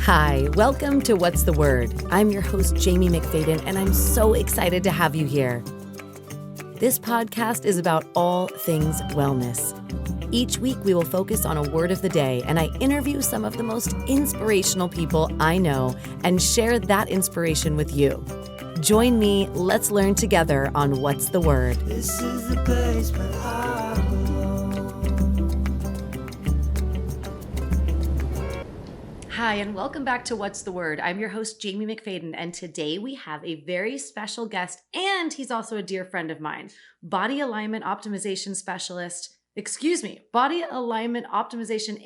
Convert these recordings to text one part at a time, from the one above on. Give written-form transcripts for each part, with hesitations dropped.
Hi, welcome to What's the Word? I'm your host, Jaime McFaden, and I'm so excited to have you here. This podcast is about all things wellness. Each week, we will focus on a word of the day, and I interview some of the most inspirational people I know and share that inspiration with you. Join me, let's learn together on What's the Word. This is the place where I belong. Hi, and welcome back to What's the Word? I'm your host, Jaime McFaden, and today we have a very special guest, and he's also a dear friend of mine, body alignment optimization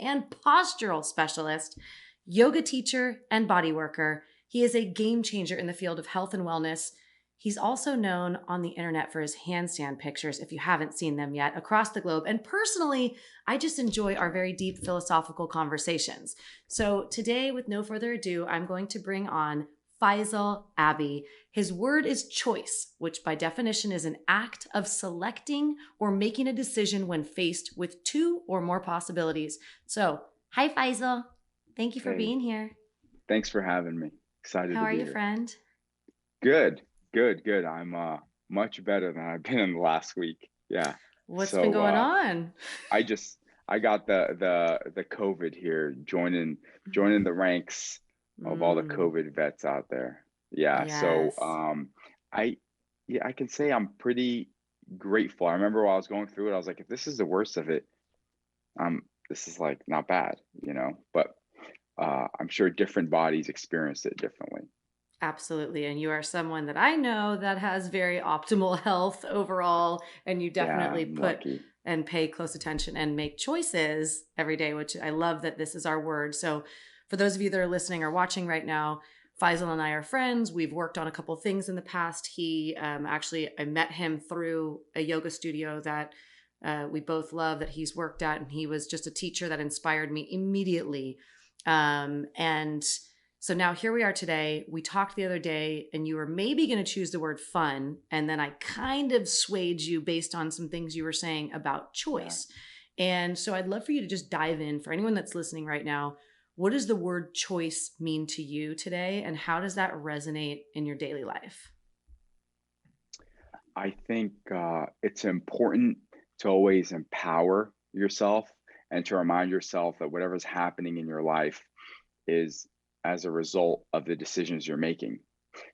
and postural specialist, yoga teacher, and body worker. He is a game changer in the field of health and wellness. He's also known on the internet for his handstand pictures, if you haven't seen them yet, across the globe. And personally, I just enjoy our very deep philosophical conversations. So today, with no further ado, I'm going to bring on Faysal Abi. His word is choice, which by definition is an act of selecting or making a decision when faced with two or more possibilities. So, hi Faysal. Thank you for being here. Thanks for having me. Excited How to are be you, here. friend? Good. I'm much better than I've been in the last week. Yeah. What's been going on? I got the COVID here, joining the ranks of all the COVID vets out there. Yeah. Yes. So I can say I'm pretty grateful. I remember while I was going through it, I was like, if this is the worst of it, this is like not bad, but I'm sure different bodies experience it differently. Absolutely. And you are someone that I know that has very optimal health overall, and you definitely put and pay close attention and make choices every day, which I love that this is our word. So for those of you that are listening or watching right now, Faysal and I are friends. We've worked on a couple of things in the past. I met him through a yoga studio that we both love that he's worked at, and he was just a teacher that inspired me immediately. And so now here we are today. We talked the other day and you were maybe going to choose the word fun. And then I kind of swayed you based on some things you were saying about choice. Yeah. And so I'd love for you to just dive in for anyone that's listening right now. What does the word choice mean to you today? And how does that resonate in your daily life? I think it's important to always empower yourself and to remind yourself that whatever's happening in your life is as a result of the decisions you're making.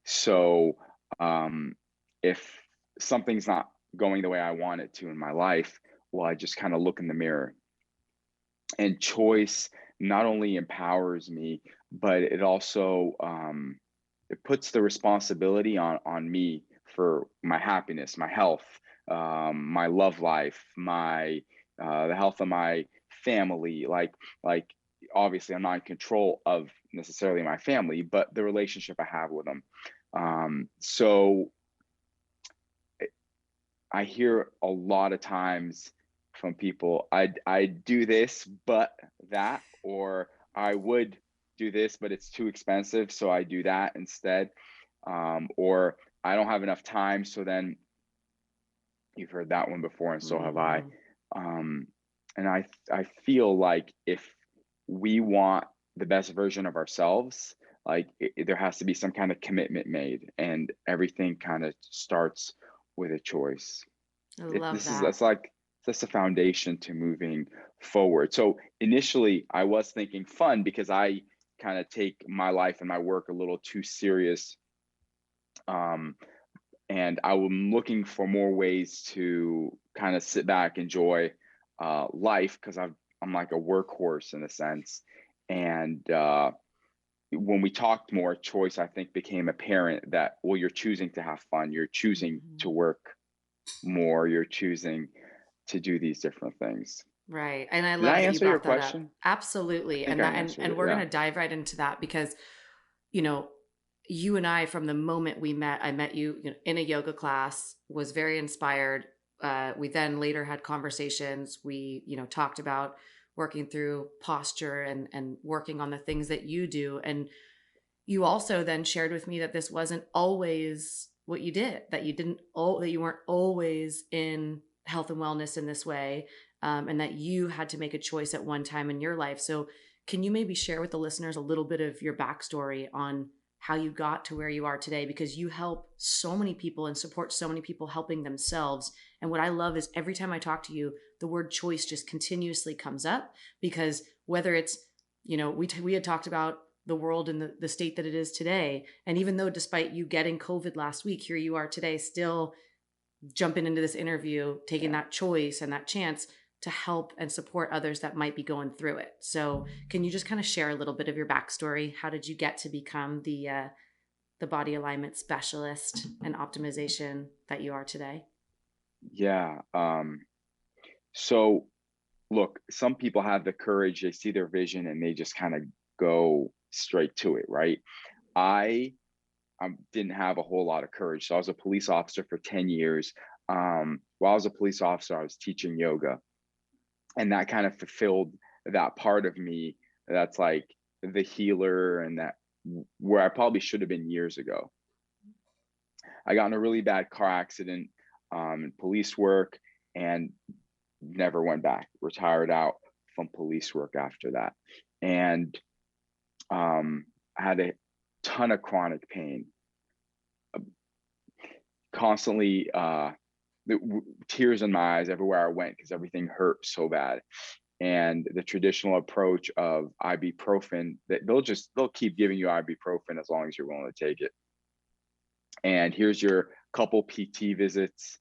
So if something's not going the way I want it to in my life, well, I just kind of look in the mirror. And choice not only empowers me, but it also it puts the responsibility on me for my happiness, my health, my love life, my the health of my family. Like obviously I'm not in control of necessarily my family, but the relationship I have with them. So I hear a lot of times from people, I do this, but that, or I would do this, but it's too expensive, so I do that instead. Or I don't have enough time, so then you've heard that one before, and so have I. And I feel like if we want the best version of ourselves, like there has to be some kind of commitment made, and everything kind of starts with a choice. I love that. That's the foundation to moving forward. So initially I was thinking fun because I kind of take my life and my work a little too serious. And I'm looking for more ways to kind of sit back, enjoy life, because I'm like a workhorse in a sense. And when we talked more, choice, I think, became apparent that, well, you're choosing to have fun, you're choosing to work more, you're choosing to do these different things. Right. And I love that you answer brought your that question? up. Absolutely. And we're going to dive right into that because, you and I, from the moment we met, I met you, in a yoga class, was very inspired. We then later had conversations. We, talked about working through posture and working on the things that you do. And you also then shared with me that this wasn't always what you did, that you weren't always in health and wellness in this way, and that you had to make a choice at one time in your life. So can you maybe share with the listeners a little bit of your backstory on how you got to where you are today? Because you help so many people and support so many people helping themselves. And what I love is every time I talk to you, the word choice just continuously comes up, because whether it's, we had talked about the world and the state that it is today. And even though despite you getting COVID last week, here you are today, still jumping into this interview, taking that choice and that chance to help and support others that might be going through it. So can you just kind of share a little bit of your backstory? How did you get to become the body alignment specialist and optimization that you are today? Yeah. So look, some people have the courage, they see their vision and they just kind of go straight to it, right? I didn't have a whole lot of courage. So I was a police officer for 10 years. While I was a police officer, I was teaching yoga. And that kind of fulfilled that part of me that's like the healer, and that where I probably should have been years ago. I got in a really bad car accident, police work, and never went back. Retired out from police work after that. And I had a ton of chronic pain, constantly tears in my eyes everywhere I went because everything hurt so bad. And the traditional approach of ibuprofen, that they'll keep giving you ibuprofen as long as you're willing to take it. And here's your couple PT visits.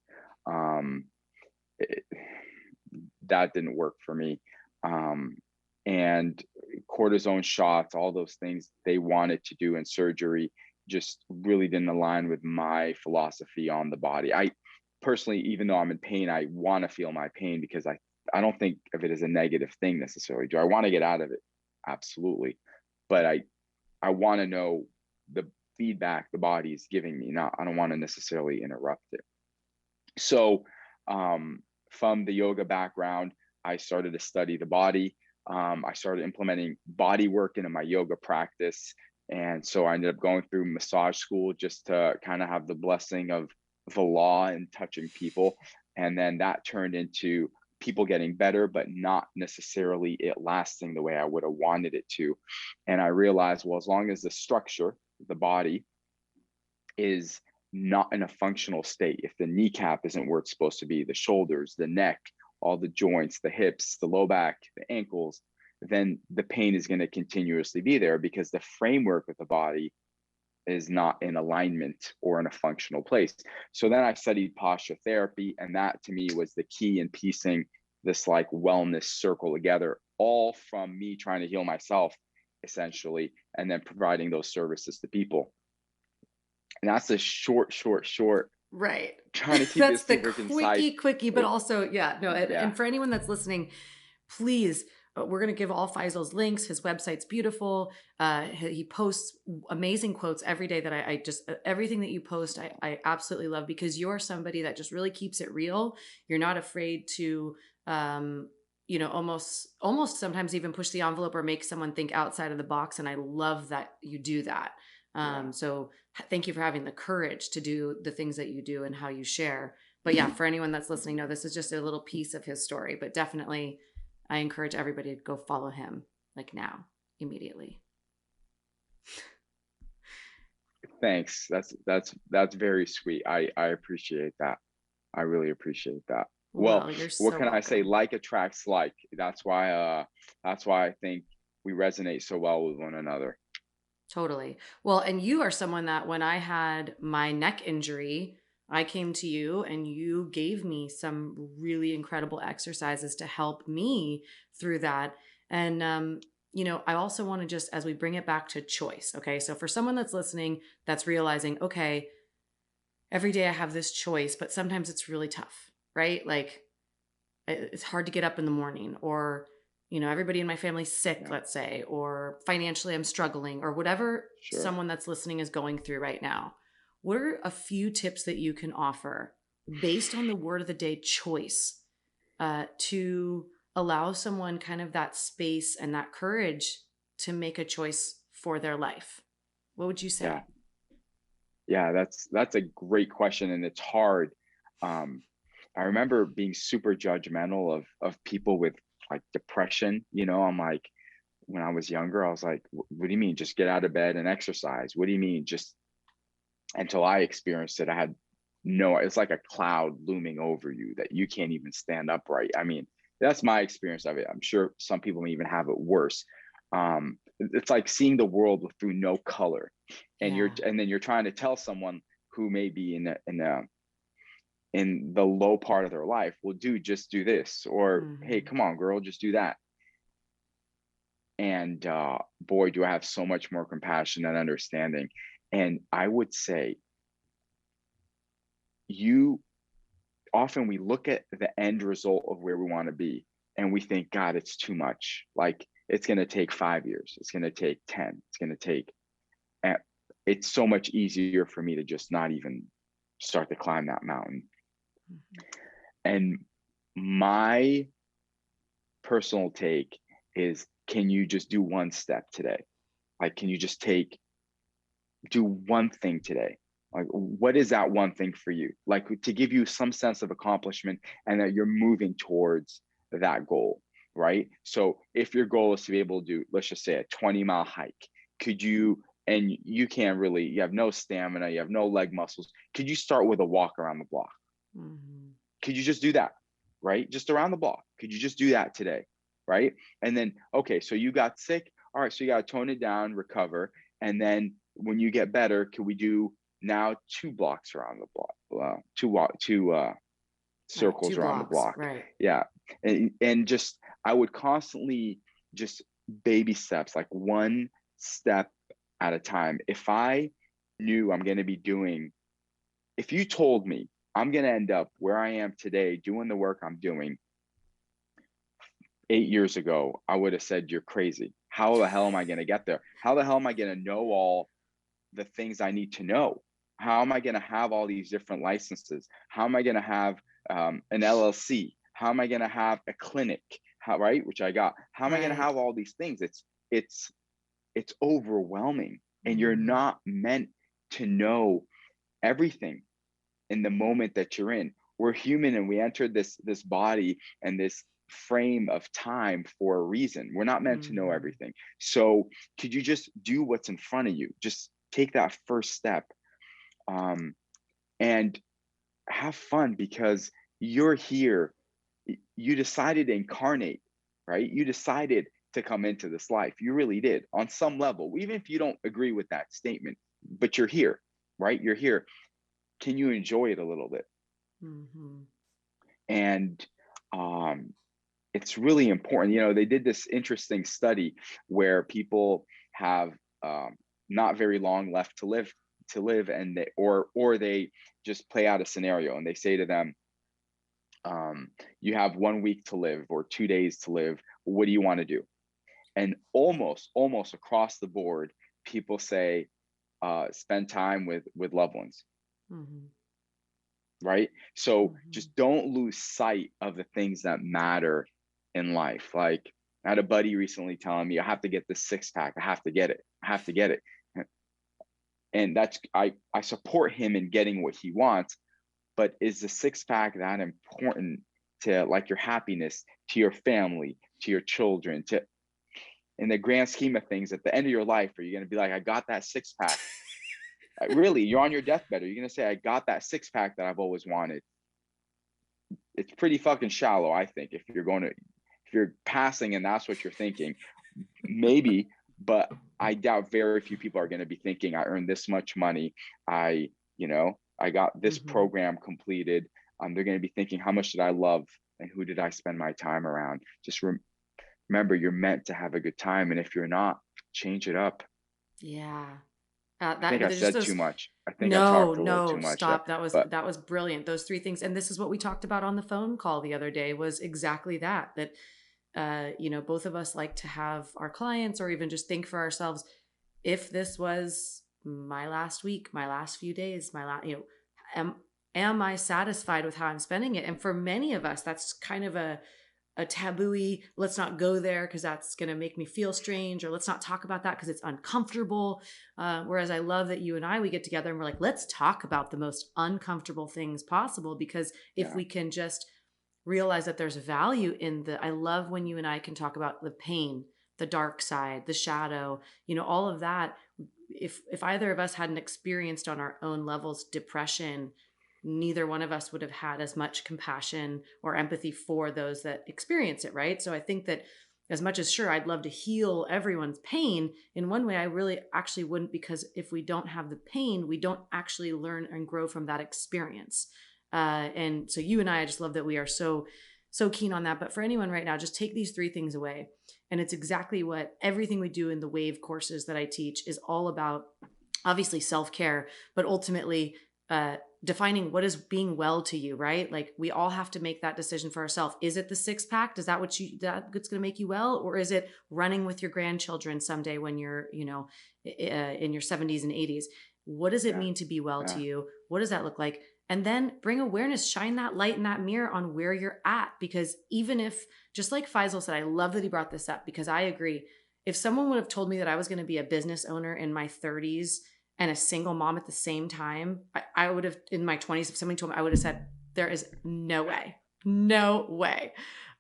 That didn't work for me. And cortisone shots, all those things they wanted to do in surgery just really didn't align with my philosophy on the body. I personally, even though I'm in pain, I want to feel my pain because I don't think of it as a negative thing necessarily. Do I want to get out of it? Absolutely. But I want to know the feedback the body is giving me. I don't want to necessarily interrupt it. So from the yoga background, I started to study the body. I started implementing body work into my yoga practice. And so I ended up going through massage school just to kind of have the blessing of the law and touching people. And then that turned into people getting better, but not necessarily it lasting the way I would have wanted it to. And I realized, well, as long as the structure, the body, is not in a functional state, if the kneecap isn't where it's supposed to be, the shoulders, the neck, all the joints, the hips, the low back, the ankles, then the pain is going to continuously be there because the framework of the body is not in alignment or in a functional place. So then I studied posture therapy, and that to me was the key in piecing this like wellness circle together, all from me trying to heal myself essentially, and then providing those services to people. And that's a short. Right. Trying to keep That's this the super concise. quickie, but also, yeah, no. Yeah. And for anyone that's listening, please, we're going to give all Faysal's links. His website's beautiful. He posts amazing quotes every day that I just, everything that you post, I absolutely love, because you're somebody that just really keeps it real. You're not afraid to, almost sometimes even push the envelope or make someone think outside of the box. And I love that you do that. So thank you for having the courage to do the things that you do and how you share. But yeah, for anyone that's listening, no, this is just a little piece of his story, but definitely I encourage everybody to go follow him like now, immediately. Thanks. That's very sweet. I appreciate that. I really appreciate that. Well, you're so what can welcome. I say? Like attracts like. That's why I think we resonate so well with one another. Totally. Well, and you are someone that when I had my neck injury, I came to you and you gave me some really incredible exercises to help me through that. And, I also want to just, as we bring it back to choice, okay? So for someone that's listening, that's realizing, okay, every day I have this choice, but sometimes it's really tough, right? Like it's hard to get up in the morning, or everybody in my family's sick, let's say, or financially I'm struggling, or whatever someone that's listening is going through right now. What are a few tips that you can offer based on the word of the day, choice, to allow someone kind of that space and that courage to make a choice for their life? What would you say? Yeah, that's a great question, and it's hard. I remember being super judgmental of people with like depression. I'm like, when I was younger, I was like, what do you mean? Just get out of bed and exercise. What do you mean? Just until I experienced it, I had no, it's like a cloud looming over you that you can't even stand upright. I mean, that's my experience of it. I'm sure some people may even have it worse. It's like seeing the world through no color, and then you're trying to tell someone who may be in the low part of their life, well, dude, just do this, or hey, come on, girl, just do that. And boy, do I have so much more compassion and understanding. And I would say, often we look at the end result of where we want to be, and we think, God, it's too much. Like, it's going to take 5 years. It's going to take 10. It's going to take, it's so much easier for me to just not even start to climb that mountain. And my personal take is, can you just do one step today? Like, can you just do one thing today? Like, what is that one thing for you? Like, to give you some sense of accomplishment and that you're moving towards that goal, right? So if your goal is to be able to do, let's just say, a 20-mile hike, could you, and you can't really, you have no stamina, you have no leg muscles, could you start with a walk around the block? Could you just do that, right? Just around the block. Could you just do that today, right? And then, okay, so you got sick. All right, so you got to tone it down, recover. And then when you get better, can we do now 2 blocks around the block, two circles around the block? Right. Yeah. And just, I would constantly just baby steps, like one step at a time. If I knew I'm going to be doing, if you told me I'm going to end up where I am today, doing the work I'm doing 8 years ago, I would have said, you're crazy. How the hell am I going to get there? How the hell am I going to know all the things I need to know? How am I going to have all these different licenses? How am I going to have an LLC? How am I going to have a clinic? Right? Which I got. How am I going to have all these things? It's overwhelming, and you're not meant to know everything in the moment that you're in. We're human, and we entered this body and this frame of time for a reason. We're not meant to know everything. So could you just do what's in front of you? Just take that first step, and have fun, because you're here. You decided to incarnate, right? You decided to come into this life. You really did, on some level, even if you don't agree with that statement, but you're here, right? You're here. Can you enjoy it a little bit? And it's really important. You know, they did this interesting study where people have not very long left to live, and they or they just play out a scenario, and they say to them, you have 1 week to live or 2 days to live. What do you want to do? And almost across the board, people say, spend time with loved ones. Right? So just don't lose sight of the things that matter in life. Like, I had a buddy recently telling me, I have to get this 6-pack. I have to get it. And that's, I support him in getting what he wants, but is the 6-pack that important to, like, your happiness, to your family, to your children, to, in the grand scheme of things, at the end of your life, are you going to be like, I got that 6-pack? Really, you're on your deathbed. Are you going to say, I got that 6-pack that I've always wanted? It's pretty fucking shallow, I think. If you're passing and that's what you're thinking, maybe, but I doubt very few people are going to be thinking, I earned this much money. I got this program completed. They're going to be thinking, how much did I love and who did I spend my time around? Just remember, you're meant to have a good time. And if you're not, change it up. Yeah. I think I said too much. I think I talked a little too much. Stop. That was brilliant. Those 3 things. And this is what we talked about on the phone call the other day, was exactly that, both of us like to have our clients, or even just think for ourselves, if this was my last week, my last few days, am I satisfied with how I'm spending it? And for many of us, that's kind of a taboo-y, let's not go there because that's going to make me feel strange, or let's not talk about that because it's uncomfortable. Whereas I love that you and we get together and we're like, let's talk about the most uncomfortable things possible, because if we can just realize that there's value in I love when you and I can talk about the pain, the dark side, the shadow, all of that. If either of us hadn't experienced on our own levels depression, neither one of us would have had as much compassion or empathy for those that experience it, right? So I think that as much as sure I'd love to heal everyone's pain, in one way I really actually wouldn't, because if we don't have the pain, we don't actually learn and grow from that experience. And so you and I just love that we are so keen on that. But for anyone right now, just take these 3 things away. And it's exactly what everything we do in the WAVE courses that I teach is all about. Obviously self-care, but ultimately defining what is being well to you, right? Like we all have to make that decision for ourselves. Is it the 6-pack? Is that that's going to make you well? Or is it running with your grandchildren someday when you're, in your 70s and 80s? What does it mean to be well to you? What does that look like? And then bring awareness, shine that light in that mirror on where you're at. Because even if, just like Faysal said, I love that he brought this up, because I agree. If someone would have told me that I was going to be a business owner in my 30s and a single mom at the same time, I would have, in my 20s, if somebody told me, I would have said, there is no way, no way.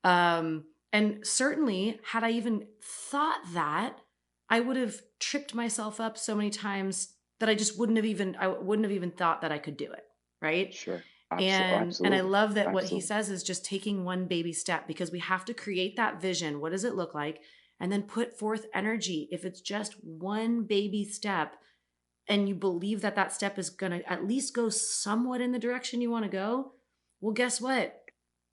And certainly had I even thought that, I would have tripped myself up so many times that I wouldn't have even thought that I could do it. Right. Sure. And I love that what he Absolutely. says is just taking one baby step, because we have to create that vision. What does it look like? And then put forth energy. If it's just one baby step and you believe that that step is going to at least go somewhat in the direction you want to go, well, guess what?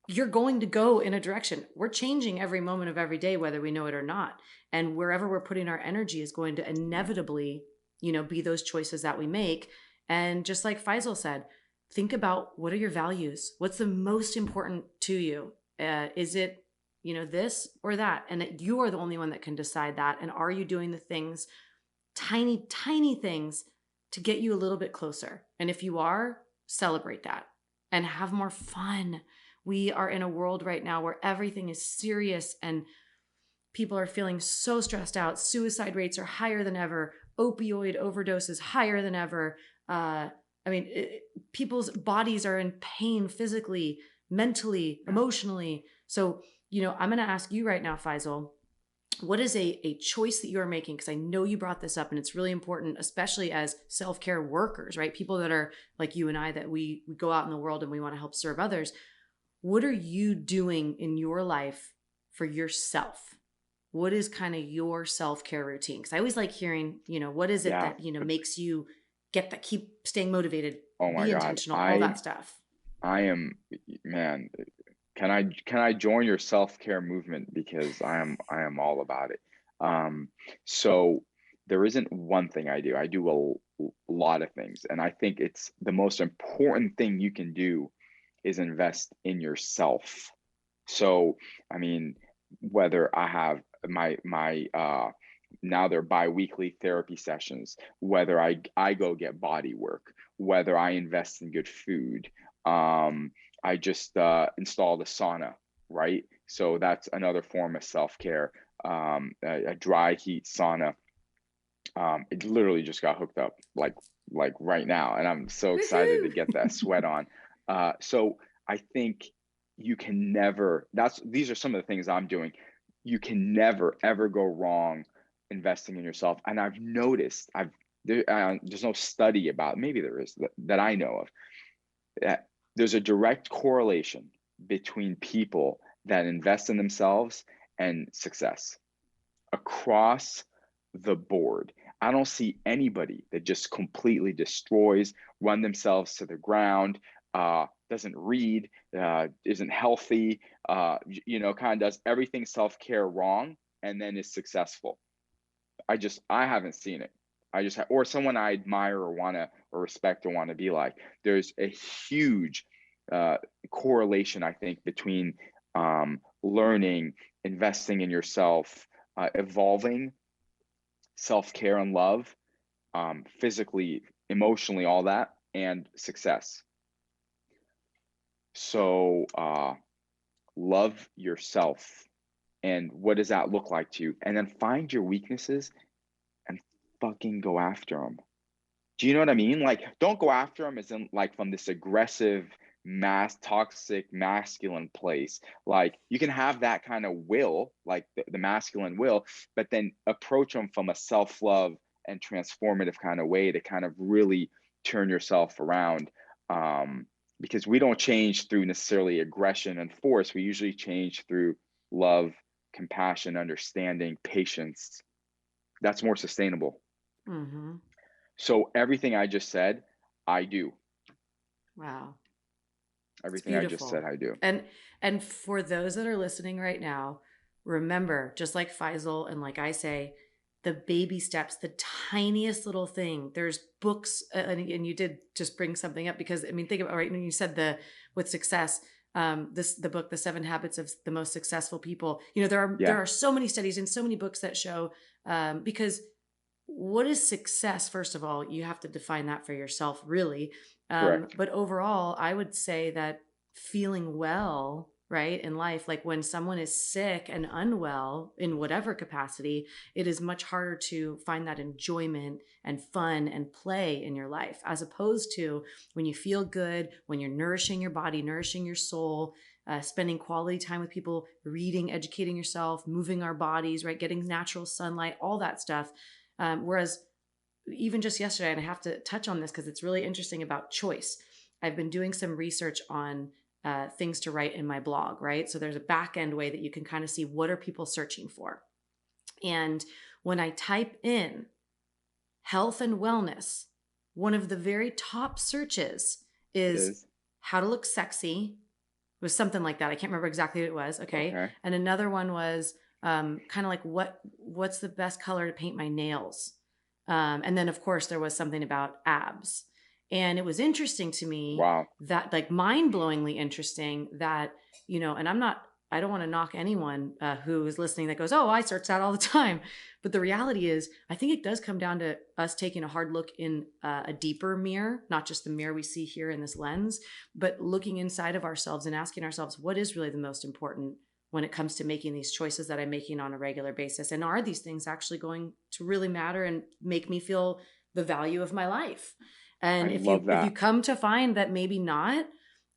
You're going to go in a direction. We're changing every moment of every day, whether we know it or not. And wherever we're putting our energy is going to inevitably, be those choices that we make. And just like Faisal said, think about, what are your values? What's the most important to you? Is it, this or that? And that you are the only one that can decide that. And are you doing the things, tiny, tiny things, to get you a little bit closer? And if you are, celebrate that and have more fun. We are in a world right now where everything is serious and people are feeling so stressed out. Suicide rates are higher than ever. Opioid overdoses higher than ever. People's bodies are in pain physically, mentally, emotionally. So, I'm going to ask you right now, Faisal, what is a choice that you're making? Because I know you brought this up and it's really important, especially as self-care workers, right? People that are like you and I, that we go out in the world and we want to help serve others. What are you doing in your life for yourself? What is kind of your self-care routine? Because I always like hearing, what is it that, makes you keep staying motivated, Oh my be God. intentional, all that stuff. I am, man, can I join your self-care movement? Because I am all about it. So there isn't one thing I do. I do a lot of things. And I think it's the most important thing you can do is invest in yourself. So, I mean, whether I have my now they're bi-weekly therapy sessions, whether I go get body work, whether I invest in good food. I just installed a sauna, right? So that's another form of self-care. A dry heat sauna. It literally just got hooked up like right now, and I'm so excited to get that sweat on. So I think you can never. These are some of the things I'm doing. You can never ever go wrong investing in yourself. And I've noticed, there's no study about, maybe there is that I know of, that there's a direct correlation between people that invest in themselves and success across the board. I don't see anybody that just completely destroys, run themselves to the ground, doesn't read, isn't healthy, kind of does everything self-care wrong and then is successful. I haven't seen it. Or someone I admire or respect or want to be like. There's a huge correlation, I think, between learning, investing in yourself, evolving, self-care and love, physically, emotionally, all that, and success. So love yourself. And what does that look like to you? And then find your weaknesses and fucking go after them. Do you know what I mean? Like, don't go after them as in like from this aggressive toxic masculine place. Like you can have that kind of will, like the masculine will, but then approach them from a self-love and transformative kind of way to kind of really turn yourself around. Because we don't change through necessarily aggression and force. We usually change through love, compassion, understanding, patience. That's more sustainable. Mm-hmm. So everything I just said, I do. Wow. Everything I just said, I do. And for those that are listening right now, remember, just like Faisal and like I say, the baby steps, the tiniest little thing. There's books, and you did just bring something up because I mean, think about right when you said with success, the book, The 7 Habits of the Most Successful People. You know, there are so many studies and so many books that show because what is success? First of all, you have to define that for yourself, really. Correct. But overall, I would say that feeling well, right, in life, like when someone is sick and unwell in whatever capacity, it is much harder to find that enjoyment and fun and play in your life, as opposed to when you feel good, when you're nourishing your body, nourishing your soul, spending quality time with people, reading, educating yourself, moving our bodies, right, getting natural sunlight, all that stuff. Whereas even just yesterday, and I have to touch on this because it's really interesting about choice. I've been doing some research on things to write in my blog, right? So there's a back end way that you can kind of see what are people searching for. And when I type in health and wellness, one of the very top searches is how to look sexy. It was something like that. I can't remember exactly what it was. Okay. And another one was kind of like what's the best color to paint my nails? And then of course there was something about abs. And it was interesting to me that like mind-blowingly interesting that, you know, and I don't want to knock anyone who is listening that goes, oh, I search that all the time. But the reality is, I think it does come down to us taking a hard look in a deeper mirror, not just the mirror we see here in this lens, but looking inside of ourselves and asking ourselves, what is really the most important when it comes to making these choices that I'm making on a regular basis? And are these things actually going to really matter and make me feel the value of my life? And if you come to find that maybe not,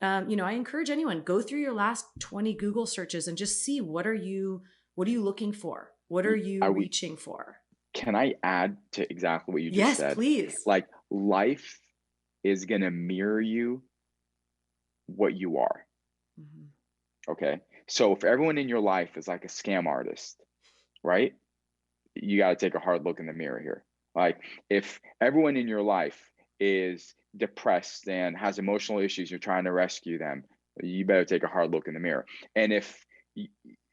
you know, I encourage anyone, go through your last 20 Google searches and just see what are you looking for? What are you reaching for? Can I add to exactly what you just said? Yes, please. Like life is going to mirror you what you are. Mm-hmm. Okay. So if everyone in your life is like a scam artist, right? You got to take a hard look in the mirror here. Like if everyone in your life is depressed and has emotional issues, you're trying to rescue them, you better take a hard look in the mirror. And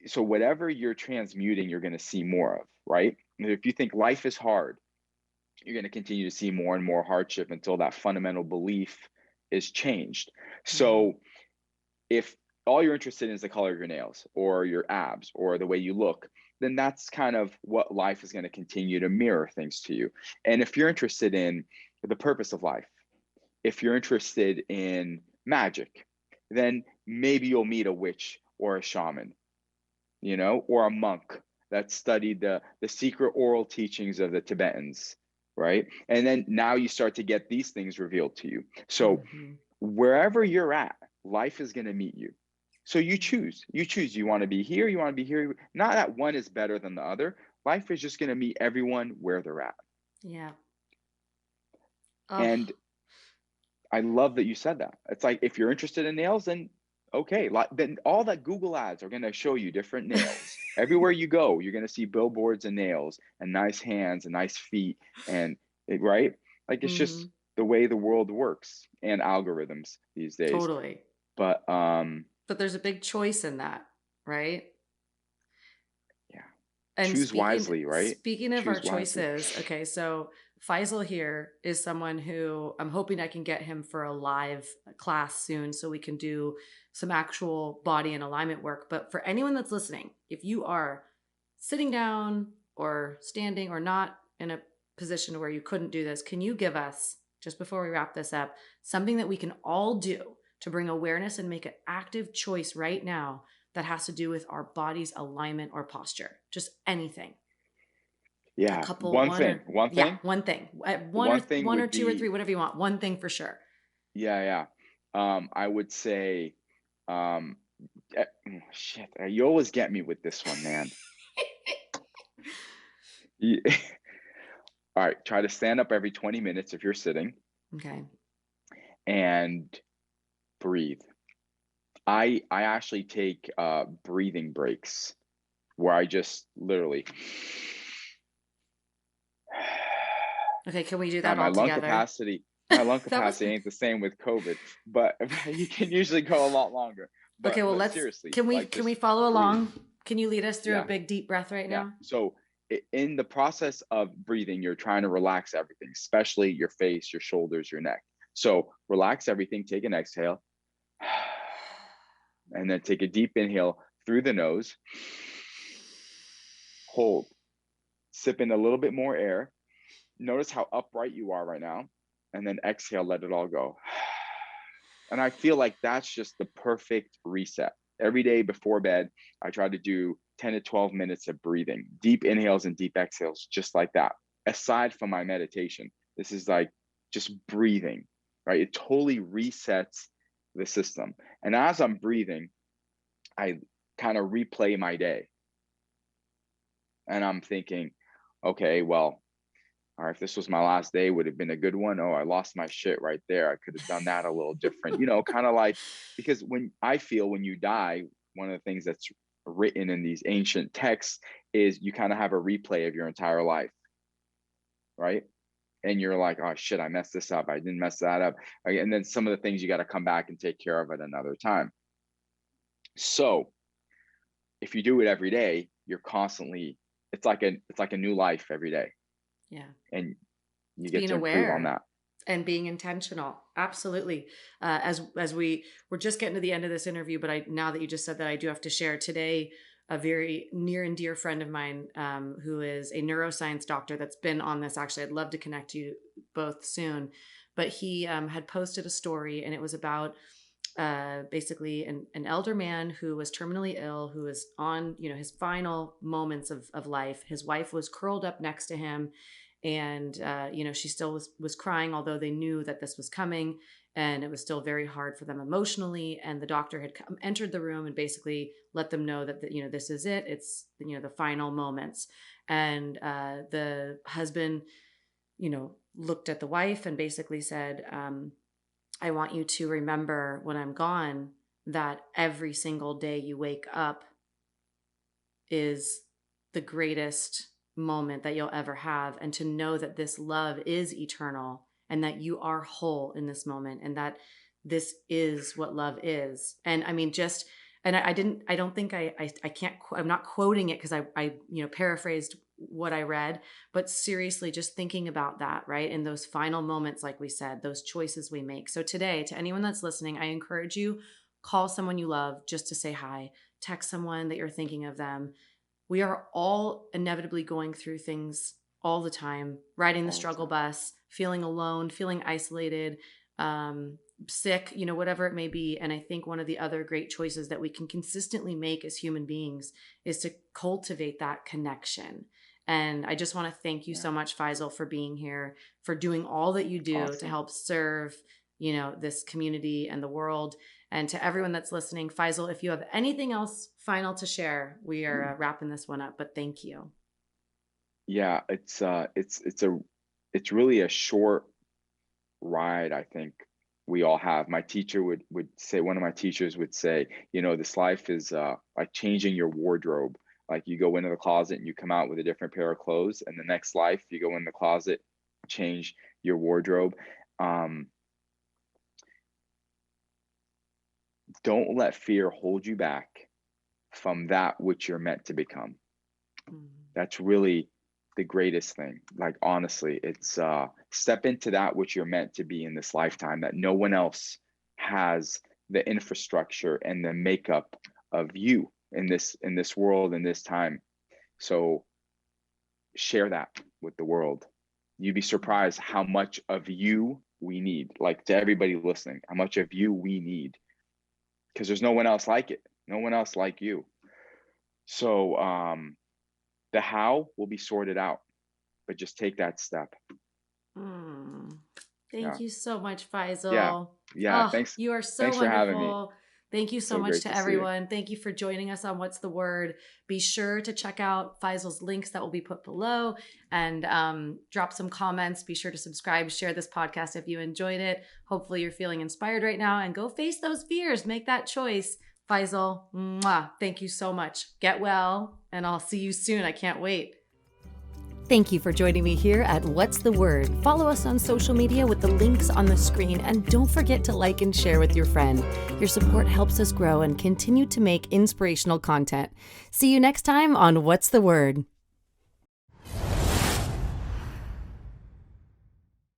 so whatever you're transmuting, you're going to see more of, right? And if you think life is hard, you're going to continue to see more and more hardship until that fundamental belief is changed. So if all you're interested in is the color of your nails or your abs or the way you look, then that's kind of what life is going to continue to mirror things to you. And if you're interested in the purpose of life, if you're interested in magic, then maybe you'll meet a witch or a shaman, you know, or a monk that studied the secret oral teachings of the Tibetans, right? And then now you start to get these things revealed to you. So wherever you're at, life is going to meet you. So you choose. You want to be here, you want to be here. Not that one is better than the other. Life is just going to meet everyone where they're at. Yeah. And I love that you said that. It's like, if you're interested in nails, then okay. Then all that Google ads are going to show you different nails. Everywhere you go, you're going to see billboards and nails and nice hands and nice feet right? Like it's just the way the world works and algorithms these days. Totally. But there's a big choice in that, right? Yeah. And choose wisely, right? Speaking of our choices, okay, so Faisal here is someone who I'm hoping I can get him for a live class soon so we can do some actual body and alignment work. But for anyone that's listening, if you are sitting down or standing or not in a position where you couldn't do this, can you give us, just before we wrap this up, something that we can all do to bring awareness and make an active choice right now that has to do with our body's alignment or posture? Just anything. Yeah. A couple, one thing. One thing. One or two or three, whatever you want. One thing for sure. Yeah. I would say, shit, you always get me with this one, man. All right, try to stand up every 20 minutes if you're sitting. Okay. And breathe. I actually take breathing breaks where I just literally. Okay, can we do Now that all together? my lung That was capacity ain't the same with COVID, but you can usually go a lot longer. okay. Well, But let's seriously, can we like can we just follow breathe. along? Can you lead us through a Yeah, big deep breath right yeah. now? So in the process of breathing, you're trying to relax everything, especially your face, your shoulders, your neck. So relax everything. Take an exhale, and then take a deep inhale through the nose. Hold. Sip in a little bit more air. Notice how upright you are right now, and then exhale, let it all go. And I feel like that's just the perfect reset. Every day before bed, I try to do 10 to 12 minutes of breathing, deep inhales and deep exhales, just like that. Aside from my meditation, this is like just breathing, right? It totally resets the system. And as I'm breathing, I kind of replay my day. And I'm thinking, okay, well, all right, if this was my last day, would have been a good one. Oh, I lost my shit right there. I could have done that a little different, kind of like, because when you die, one of the things that's written in these ancient texts is you kind of have a replay of your entire life, right? And you're like, oh shit, I messed this up. I didn't mess that up. And then some of the things you got to come back and take care of at another time. So if you do it every day, you're constantly, it's like a new life every day. Yeah. And you It's get being to improve on aware that. and being intentional. Absolutely. As we're just getting to the end of this interview, but now that you just said that, I do have to share today a very near and dear friend of mine who is a neuroscience doctor that's been on this. Actually, I'd love to connect you both soon. But he had posted a story, and it was about basically an elder man who was terminally ill, who was on his final moments of life. His wife was curled up next to him, and she still was crying, although they knew that this was coming, and it was still very hard for them emotionally. And the doctor had entered the room and basically let them know that this is it. It's the final moments. And the husband looked at the wife and basically said, I want you to remember when I'm gone that every single day you wake up is the greatest moment that you'll ever have, and to know that this love is eternal and that you are whole in this moment, and that this is what love is. And I mean, just, and I don't think I can't, I'm not quoting it because I paraphrased what I read, but seriously, just thinking about that, right? In those final moments, like we said, those choices we make. So today, to anyone that's listening, I encourage you, call someone you love just to say hi, text someone that you're thinking of them. We are all inevitably going through things all the time, riding the struggle bus, feeling alone, feeling isolated, sick, whatever it may be. And I think one of the other great choices that we can consistently make as human beings is to cultivate that connection. And I just want to thank you so much, Faysal, for being here, for doing all that you do to help serve, this community and the world. And to everyone that's listening, Faysal, if you have anything else final to share, we are wrapping this one up, but thank you. Yeah, it's really a short ride, I think we all have. My teacher would say, one of my teachers would say, this life is like changing your wardrobe. Like you go into the closet and you come out with a different pair of clothes, and the next life you go in the closet, change your wardrobe. Don't let fear hold you back from that which you're meant to become. That's really the greatest thing. Like, honestly, it's step into that which you're meant to be in this lifetime, that no one else has the infrastructure and the makeup of you in this world, in this time. So share that with the world. You'd be surprised how much of you we need. Like, to everybody listening, how much of you we need, because there's no one else like it, no one else like you. So the how will be sorted out, but just take that step. Thank you so much, Faysal. Yeah. Yeah, You are so thanks for having me. wonderful. Thank you so much to everyone. Thank you for joining us on What's the Word. Be sure to check out Faysal's links that will be put below, and drop some comments. Be sure to subscribe, share this podcast if you enjoyed it. Hopefully you're feeling inspired right now, and go face those fears. Make that choice. Faysal, mwah, thank you so much. Get well, and I'll see you soon. I can't wait. Thank you for joining me here at What's the Word. Follow us on social media with the links on the screen, and don't forget to like and share with your friend. Your support helps us grow and continue to make inspirational content. See you next time on What's the Word.